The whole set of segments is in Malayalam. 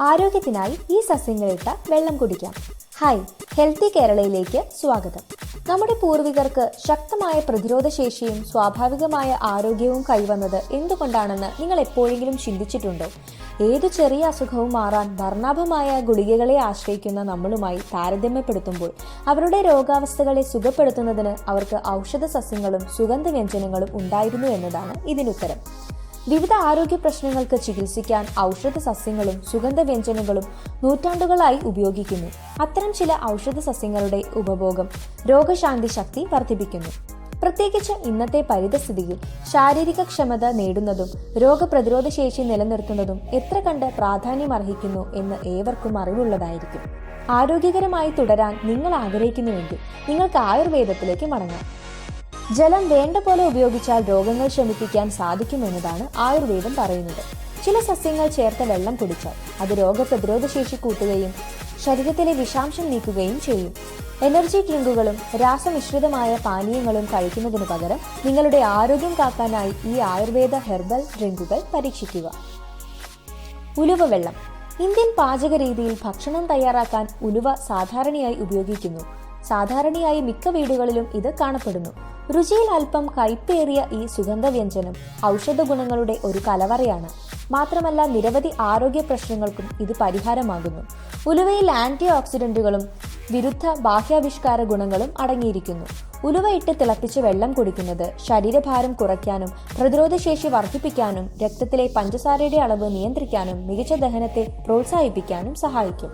ആരോഗ്യത്തിനായി ഈ സസ്യങ്ങളിട്ട വെള്ളം കുടിക്കാം. ഹായ്, ഹെൽത്തി കേരളയിലേക്ക് സ്വാഗതം. നമ്മുടെ പൂർവികർക്ക് ശക്തമായ പ്രതിരോധശേഷിയും സ്വാഭാവികമായ ആരോഗ്യവും കൈവന്നത് എന്തുകൊണ്ടാണെന്ന് നിങ്ങൾ എപ്പോഴെങ്കിലും ചിന്തിച്ചിട്ടുണ്ടോ? ഏതു ചെറിയ അസുഖവും മാറാൻ വർണ്ണാഭമായ ഗുളികകളെ ആശ്രയിക്കുന്ന നമ്മളുമായി താരതമ്യപ്പെടുത്തുമ്പോൾ അവരുടെ രോഗാവസ്ഥകളെ സുഖപ്പെടുത്തുന്നതിന് അവർക്ക് ഔഷധ സസ്യങ്ങളും സുഗന്ധവ്യഞ്ജനങ്ങളും ഉണ്ടായിരുന്നു എന്നതാണ് ഇതിനുത്തരം. വിവിധ ആരോഗ്യ പ്രശ്നങ്ങൾക്ക് ചികിത്സിക്കാൻ ഔഷധ സസ്യങ്ങളും സുഗന്ധവ്യഞ്ജനങ്ങളും നൂറ്റാണ്ടുകളായി ഉപയോഗിക്കുന്നു. അത്തരം ചില ഔഷധ സസ്യങ്ങളുടെ ഉപഭോഗം രോഗശാന്തി ശക്തി വർദ്ധിപ്പിക്കുന്നു. പ്രത്യേകിച്ച് ഇന്നത്തെ പരിതസ്ഥിതിയിൽ ശാരീരിക ക്ഷമത നേടുന്നതും രോഗപ്രതിരോധ ശേഷി നിലനിർത്തുന്നതും എത്ര കണ്ട് പ്രാധാന്യമർഹിക്കുന്നു എന്ന് ഏവർക്കും അറിവുള്ളതായിരിക്കും. ആരോഗ്യകരമായി തുടരാൻ നിങ്ങൾ ആഗ്രഹിക്കുന്നുവെങ്കിൽ നിങ്ങൾക്ക് ആയുർവേദത്തിലേക്ക് മടങ്ങാം. ജലം വേണ്ട പോലെ ഉപയോഗിച്ചാൽ രോഗങ്ങൾ ശമിപ്പിക്കാൻ സാധിക്കുമെന്നതാണ് ആയുർവേദം പറയുന്നത്. ചില സസ്യങ്ങൾ ചേർത്ത വെള്ളം കുടിച്ചാൽ അത് രോഗപ്രതിരോധ ശേഷി കൂട്ടുകയും ശരീരത്തിലെ വിഷാംശം നീക്കുകയും ചെയ്യും. എനർജി ഡ്രിങ്കുകളും രാസമിശ്രിതമായ പാനീയങ്ങളും കഴിക്കുന്നതിനു പകരം നിങ്ങളുടെ ആരോഗ്യം കാക്കാനായി ഈ ആയുർവേദ ഹെർബൽ ഡ്രിങ്കുകൾ പരീക്ഷിക്കുക. ഉലുവ വെള്ളം. ഇന്ത്യൻ പാചക രീതിയിൽ ഭക്ഷണം തയ്യാറാക്കാൻ ഉലുവ സാധാരണയായി ഉപയോഗിക്കുന്നു. സാധാരണയായി മിക്ക വീടുകളിലും ഇത് കാണപ്പെടുന്നു. രുചിയിൽ അല്പം കയ്പേറിയ ഈ സുഗന്ധവ്യഞ്ജനം ഔഷധ ഗുണങ്ങളുടെ ഒരു കലവറയാണ്. മാത്രമല്ല, നിരവധി ആരോഗ്യ പ്രശ്നങ്ങൾക്കും ഇത് പരിഹാരമാകുന്നു. ഉലുവയിൽ ആന്റി ഓക്സിഡന്റുകളും വിരുദ്ധ ബാഹ്യാവിഷ്കാര ഗുണങ്ങളും അടങ്ങിയിരിക്കുന്നു. ഉലുവ ഇട്ട് തിളപ്പിച്ച് വെള്ളം കുടിക്കുന്നത് ശരീരഭാരം കുറയ്ക്കാനും പ്രതിരോധശേഷി വർദ്ധിപ്പിക്കാനും രക്തത്തിലെ പഞ്ചസാരയുടെ അളവ് നിയന്ത്രിക്കാനും മികച്ച ദഹനത്തെ പ്രോത്സാഹിപ്പിക്കാനും സഹായിക്കും.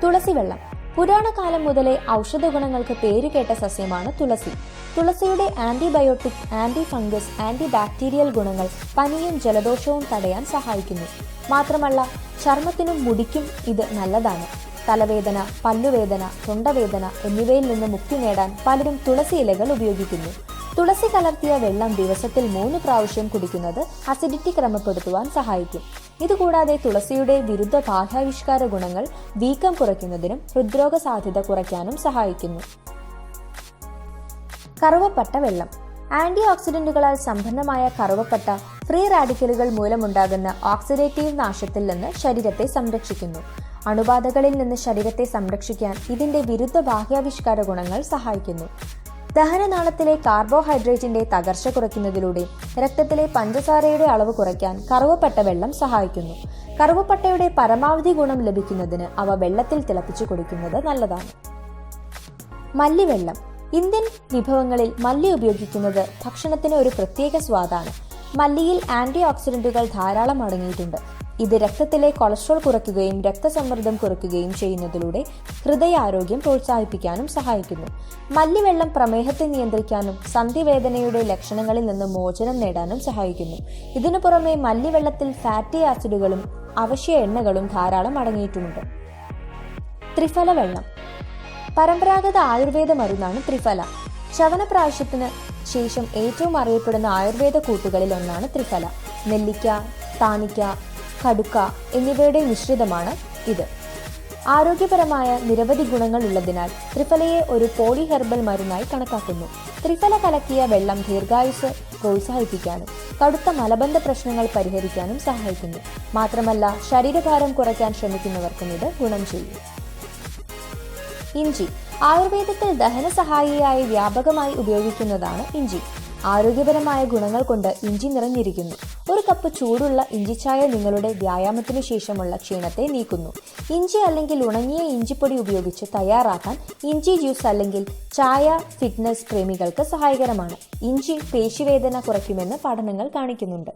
തുളസി വെള്ളം. പുരാണകാലം മുതലേ ഔഷധ ഗുണങ്ങൾക്ക് പേരുകേട്ട സസ്യമാണ് തുളസി. തുളസിയുടെ antibiotic, anti fungus, anti bacterial ഗുണങ്ങൾ പനിയും ജലദോഷവും തടയാൻ സഹായിക്കുന്നു. മാത്രമല്ല, ചർമ്മത്തിനും മുടിക്കും ഇത് നല്ലതാണ്. തലവേദന, പല്ലുവേദന, തൊണ്ടവേദന എന്നിവയിൽ നിന്ന് മുക്തി നേടാൻ പലരും തുളസി ഇലകൾ ഉപയോഗിക്കുന്നു. തുളസി കലർത്തിയ വെള്ളം ദിവസത്തിൽ 3 പ്രാവശ്യം കുടിക്കുന്നത് അസിഡിറ്റി ക്രമപ്പെടുത്തുവാൻ സഹായിക്കും. ഇതുകൂടാതെ തുളസിയുടെ വിരുദ്ധ ബാഹ്യാവിഷ്കാര ഗുണങ്ങൾ വീക്കം കുറയ്ക്കുന്നതിനും ഹൃദ്രോഗ സാധ്യത കുറയ്ക്കാനും സഹായിക്കുന്നു. കറുവപ്പട്ട വെള്ളം. ആന്റി ഓക്സിഡന്റുകളാൽ സമ്പന്നമായ കറുവപ്പട്ട ഫ്രീ റാഡിക്കലുകൾ മൂലമുണ്ടാകുന്ന ഓക്സിഡേറ്റീവ് നാശത്തിൽ നിന്ന് ശരീരത്തെ സംരക്ഷിക്കുന്നു. അണുബാധകളിൽ നിന്ന് ശരീരത്തെ സംരക്ഷിക്കാൻ ഇതിന്റെ വിരുദ്ധ ബാഹ്യാവിഷ്കാര ഗുണങ്ങൾ സഹായിക്കുന്നു. ദഹനനാളത്തിലെ കാർബോഹൈഡ്രേറ്റിന്റെ തകർച്ച കുറയ്ക്കുന്നതിലൂടെ രക്തത്തിലെ പഞ്ചസാരയുടെ അളവ് കുറയ്ക്കാൻ കറുവപ്പട്ട വെള്ളം സഹായിക്കുന്നു. കറുവപ്പട്ടയുടെ പരമാവധി ഗുണം ലഭിക്കുന്നതിന് അവ വെള്ളത്തിൽ തിളപ്പിച്ചു കുടിക്കുന്നത് നല്ലതാണ്. മല്ലിവെള്ളം. ഇന്ത്യൻ വിഭവങ്ങളിൽ മല്ലി ഉപയോഗിക്കുന്നത് ഭക്ഷണത്തിന് ഒരു പ്രത്യേക സ്വാദാണ്. മല്ലിയിൽ ആന്റി ഓക്സിഡന്റുകൾ ധാരാളം അടങ്ങിയിട്ടുണ്ട്. ഇത് രക്തത്തിലെ കൊളസ്ട്രോൾ കുറയ്ക്കുകയും രക്തസമ്മർദ്ദം കുറയ്ക്കുകയും ചെയ്യുന്നതിലൂടെ ഹൃദയാരോഗ്യം പ്രോത്സാഹിപ്പിക്കാനും സഹായിക്കുന്നു. മല്ലിവെള്ളം പ്രമേഹത്തെ നിയന്ത്രിക്കാനും സന്ധിവേദനയുടെ ലക്ഷണങ്ങളിൽ നിന്ന് മോചനം നേടാനും സഹായിക്കുന്നു. ഇതിനു പുറമെ മല്ലിവെള്ളത്തിൽ ഫാറ്റി ആസിഡുകളും അവശ്യ എണ്ണകളും ധാരാളം അടങ്ങിയിട്ടുമുണ്ട്. ത്രിഫല വെള്ളം. പരമ്പരാഗത ആയുർവേദ മരുന്നാണ് ത്രിഫല. ചവനപ്രാശത്തിന് ശേഷം ഏറ്റവും അറിയപ്പെടുന്ന ആയുർവേദ കൂട്ടുകളിൽ ഒന്നാണ് ത്രിഫല. നെല്ലിക്ക, താനിക്ക, കടുക്ക എന്നിവയുടെ മിശ്രിതമാണ് ഇത്. ആരോഗ്യപരമായ നിരവധി ഗുണങ്ങൾ ഉള്ളതിനാൽ ത്രിഫലയെ ഒരു പോളി ഹെർബൽ മരുന്നായി കണക്കാക്കുന്നു. ത്രിഫല കലക്കിയ വെള്ളം ദീർഘായുസ് പ്രോത്സാഹിപ്പിക്കാനും കടുത്ത മലബന്ധ പ്രശ്നങ്ങൾ പരിഹരിക്കാനും സഹായിക്കുന്നു. മാത്രമല്ല, ശരീരഭാരം കുറയ്ക്കാൻ ശ്രമിക്കുന്നവർക്കും ഇത് ഗുണം ചെയ്യും. ഇഞ്ചി. ആയുർവേദത്തിൽ ദഹന സഹായിയായി വ്യാപകമായി ഉപയോഗിക്കുന്നതാണ് ഇഞ്ചി. ആരോഗ്യപരമായ ഗുണങ്ങൾ കൊണ്ട് ഇഞ്ചി നിറഞ്ഞിരിക്കുന്നു. ഒരു കപ്പ് ചൂടുള്ള ഇഞ്ചിച്ചായ നിങ്ങളുടെ വ്യായാമത്തിനു ശേഷമുള്ള ക്ഷീണത്തെ നീക്കുന്നു. ഇഞ്ചി അല്ലെങ്കിൽ ഉണങ്ങിയ ഇഞ്ചിപ്പൊടി ഉപയോഗിച്ച് തയ്യാറാക്കാൻ ഇഞ്ചി ജ്യൂസ് അല്ലെങ്കിൽ ചായ ഫിറ്റ്നസ് പ്രേമികൾക്ക് സഹായകരമാണ്. ഇഞ്ചി പേശിവേദന കുറയ്ക്കുമെന്ന് പഠനങ്ങൾ കാണിക്കുന്നുണ്ട്.